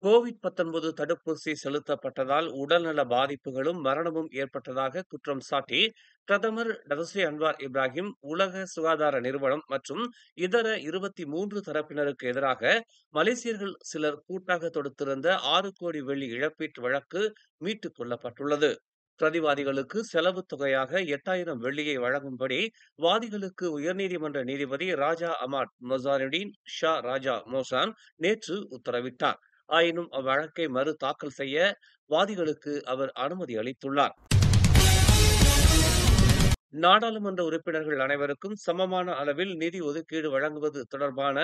COVID-19 தடுப்பூசி செலுத்தப்பட்டதால் உடல்நல பாதிப்புகளும், மரணமும் ஏற்பட்டதாக குற்றம் சாட்டி, பிரதமர் டதஸ்ரீ அன்வார் இப்ராஹிம், உலக சுகாதார நிறுவனம் மற்றும் இதர 23 தரப்பினருக்கு எதிராக மலேசியர்கள் சிலர் கூட்டாக தொடுத்திருந்த 6 கோடி வெள்ளி இழப்பீட்டு வழக்கு மீட்டுக் கொள்ளப்பட்டுள்ளது. பிரதிவாதிகளுக்கு செலவுத் தொகையாக 8000 வெள்ளியை வழங்கும்படி வாதிகளுக்கு உயர்நீதிமன்ற நீதிபதி ராஜா அமாட் மொசானுடீன் ஷா ராஜா மோசான் நேற்று உத்தரவிட்டார். ஆயினும் அவ்வழக்கை மறு தாக்கல் செய்ய வாதிகளுக்கு அவர் அனுமதி அளித்துள்ளார். நாடாளுமன்ற உறுப்பினர்கள் அனைவருக்கும் சமமான அளவில் நிதி ஒதுக்கீடு வழங்குவது தொடர்பான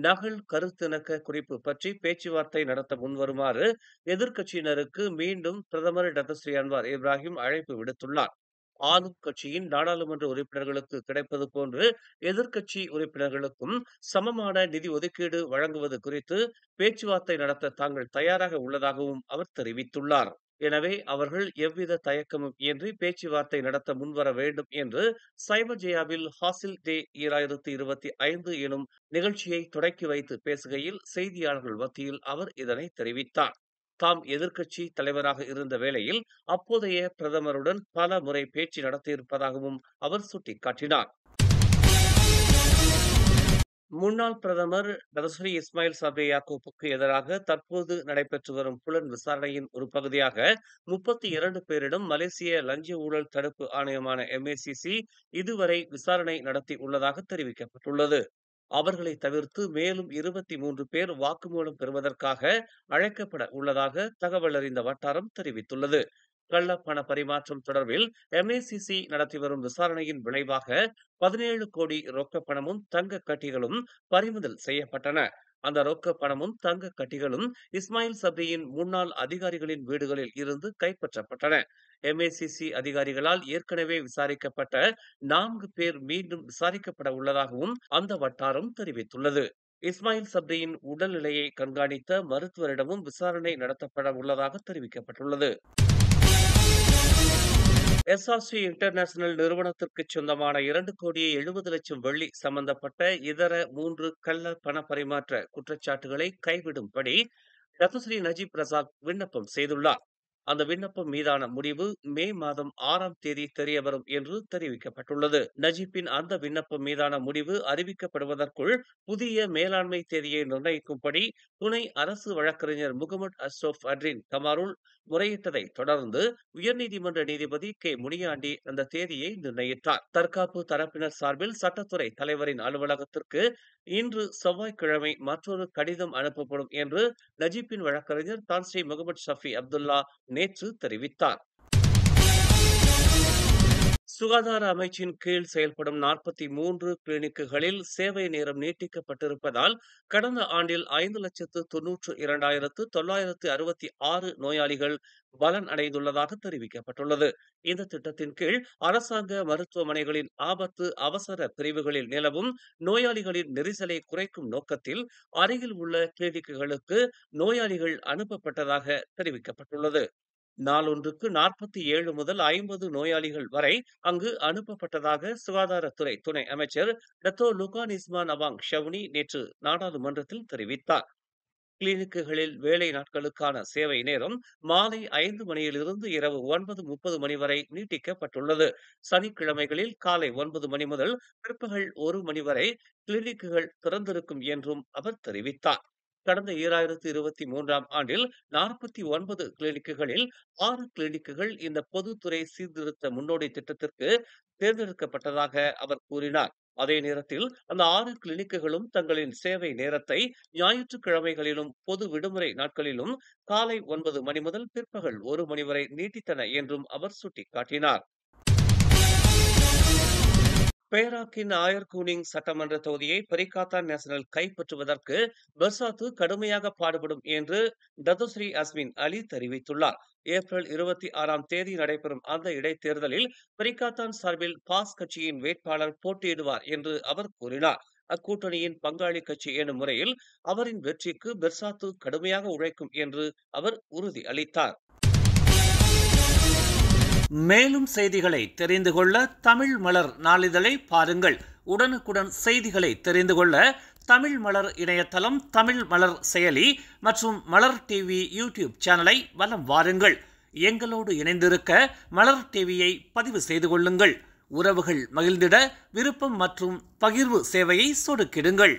நகல் கருத்திணக்க குறிப்பு பற்றி பேச்சுவார்த்தை நடத்த முன்வருமாறு எதிர்க்கட்சியினருக்கு மீண்டும் பிரதமர் டதஸ்ரீ அன்வார் இப்ராஹிம் அழைப்பு விடுத்துள்ளார். ஆளும் கட்சியின் நாடாளுமன்ற உறுப்பினர்களுக்கு கிடைப்பது போன்று எதிர்க்கட்சி உறுப்பினர்களுக்கும் சமமான நிதி ஒதுக்கீடு வழங்குவது குறித்து பேச்சுவார்த்தை நடத்த தாங்கள் தயாராக உள்ளதாகவும் அவர் தெரிவித்துள்ளார். எனவே அவர்கள் எவ்வித தயக்கமும் இன்றி பேச்சுவார்த்தை நடத்த முன்வர வேண்டும் என்று சைபர்ஜயாவில் ஹாசில் டே 2025 எனும் நிகழ்ச்சியை தொடக்கி வைத்து பேசுகையில் செய்தியாளர்கள் மத்தியில் அவர் இதனை தெரிவித்தார். தாம் எதிர்க்கட்சி தலைவராக இருந்த வேளையில் அப்போதைய பிரதமருடன் பல முறை பேச்சு நடத்தியிருப்பதாகவும் அவர் சுட்டிக்காட்டினார். முன்னாள் பிரதமர் டதஸ்ரீ இஸ்மாயில் சப்ரி யாக்கூப்புக்கு எதிராக தற்போது நடைபெற்று வரும் புலன் விசாரணையின் ஒரு பகுதியாக 32 பேரிடம் மலேசிய லஞ்ச ஊழல் தடுப்பு ஆணையமான MACC இதுவரை விசாரணை நடத்தி உள்ளதாக தெரிவிக்கப்பட்டுள்ளது. அவர்களை தவிர்த்து மேலும் 23 பேர் வாக்குமூலம் பெறுவதற்காக அழைக்கப்பட உள்ளதாக தகவல் அறிந்த வட்டாரம் தெரிவித்துள்ளது. கள்ள பண பரிமாற்றம் தொடர்பில் MACC நடத்தி வரும் விசாரணையின் விளைவாக 17 கோடி ரொக்க பணமும் தங்க கட்டிகளும் பறிமுதல் செய்யப்பட்டன. அந்த ரொக்க பணமும் தங்க கட்டிகளும் இஸ்மாயில் சப்ரியின் முன்னாள் அதிகாரிகளின் வீடுகளில் இருந்து கைப்பற்றப்பட்டன. MACC அதிகாரிகளால் ஏற்கனவே விசாரிக்கப்பட்ட 4 பேர் மீண்டும் விசாரிக்கப்பட உள்ளதாகவும் அந்த வட்டாரம் தெரிவித்துள்ளது. இஸ்மாயில் சப்ரியின் உடல்நிலையை கண்காணித்த மருத்துவரிடமும் விசாரணை நடத்தப்பட உள்ளதாக தெரிவிக்கப்பட்டுள்ளது. SRC இன்டர்நேஷனல் நிறுவனத்திற்கு சொந்தமான 2 கோடியே 70 லட்சம் வெள்ளி சம்பந்தப்பட்ட இதர 3 கள்ள பண பரிமாற்ற குற்றச்சாட்டுகளை கைவிடும்படி டத்துஸ்ரீ நஜீப் ரசாக் விண்ணப்பம் செய்துள்ளார். அந்த விண்ணப்பம் மீதான முடிவு மே மாதம் 6ஆம் தேதி தெரியவரும் என்று தெரிவிக்கப்பட்டுள்ளது. நஜீப்பின் அந்த விண்ணப்பம் மீதான முடிவு அறிவிக்கப்படுவதற்குள் புதிய மேலாண்மை தேதியை நிர்ணயிக்கும்படி துணை அரசு வழக்கறிஞர் முகமது அஷ்ரப் அட்ரின் கமாருல் முறையிட்டதை தொடர்ந்து உயர்நீதிமன்ற நீதிபதி கே முனியாண்டி அந்த தேதியை நிர்ணயித்தார். தற்காப்பு தரப்பினர் சார்பில் சட்டத்துறை தலைவரின் அலுவலகத்திற்கு இன்று செவ்வாய்க்கிழமை மற்றொரு கடிதம் அனுப்பப்படும் என்று நஜீப்பின் வழக்கறிஞர் தான்ஸ்ரீ முகமது ஷஃபி அப்துல்லா நேற்று தெரிவித்தார். சுகாதார அமைச்சின் கீழ் செயல்படும் 43 கிளினிக்குகளில் சேவை நேரம் நீட்டிக்கப்பட்டிருப்பதால் கடந்த ஆண்டில் 5,92,966 நோயாளிகள் பலன் அடைந்துள்ளதாக தெரிவிக்கப்பட்டுள்ளது. இந்த திட்டத்தின் கீழ் அரசாங்க மருத்துவமனைகளின் ஆபத்து அவசர பிரிவுகளில் நிலவும் நோயாளிகளின் நெரிசலை குறைக்கும் நோக்கத்தில் அருகில் உள்ள கிளினிக்குகளுக்கு நோயாளிகள் அனுப்பப்பட்டதாக தெரிவிக்கப்பட்டுள்ளது. நாளொன்றுக்கு 47 முதல் 50 நோயாளிகள் வரை அங்கு அனுப்பப்பட்டதாக சுகாதாரத்துறை துணை அமைச்சர் டத்தோ லுகான் இஸ்மான் அவாங் ஷவுனி நேற்று நாடாளுமன்றத்தில் தெரிவித்தார். கிளினிக்குகளில் வேலை நாட்களுக்கான சேவை நேரம் மாலை 5 மணியிலிருந்து இரவு 9:30 மணி வரை நீட்டிக்கப்பட்டுள்ளது. சனிக்கிழமைகளில் காலை 9 மணி முதல் பிற்பகல் 1 மணி வரை கிளினிக்குகள் திறந்திருக்கும் என்றும் அவர் தெரிவித்தார். கடந்த 2023ஆம் ஆண்டில் 49 கிளினிக்குகளில் 6 கிளினிக்குகள் இந்த பொதுத்துறை சீர்திருத்த முன்னோடி திட்டத்திற்கு தேர்ந்தெடுக்கப்பட்டதாக அவர் கூறினார். அதே நேரத்தில் அந்த 6 கிளினிக்குகளும் தங்களின் சேவை நேரத்தை ஞாயிற்றுக்கிழமைகளிலும் பொது விடுமுறை நாட்களிலும் காலை 9 மணி முதல் பிற்பகல் 1 மணி வரை நீட்டித்தன என்றும் அவர் சுட்டிக்காட்டினார். பேராக்கின் ஆயர் கூனிங் சட்டமன்ற தொகுதியை பெரிகாத்தான் நேஷனல் கைப்பற்றுவதற்கு பெர்சாத்து கடுமையாக பாடுபடும் என்று டத்தோஸ்ரீ அஸ்மின் அலி தெரிவித்துள்ளார். ஏப்ரல் 26ஆம் தேதி நடைபெறும் அந்த இடைத்தேர்தலில் பெரிகாத்தான் சார்பில் பாஸ் கட்சியின் வேட்பாளர் போட்டியிடுவார் என்று அவர் கூறினார். அக்கூட்டணியின் பங்காளி கட்சி எனும் முறையில் அவரின் வெற்றிக்கு பெர்சாத்து கடுமையாக உழைக்கும் என்று அவர் உறுதி அளித்தார். மேலும் செய்திகளை தெரிந்து கொள்ள தமிழ் மலர் நாளிதழை பாருங்கள். உடனுக்குடன் செய்திகளை தெரிந்து கொள்ள தமிழ் மலர் இணையதளம், தமிழ் மலர் செயலி மற்றும் மலர் டிவி யூடியூப் சேனலை வலம் வாருங்கள். எங்களோடு இணைந்திருக்க மலர் டிவியை பதிவு செய்து கொள்ளுங்கள். உறவுகள் மகிழ்ந்திட விருப்பம் மற்றும் பகிர்வு சேவையை சொடுக்கிடுங்கள்.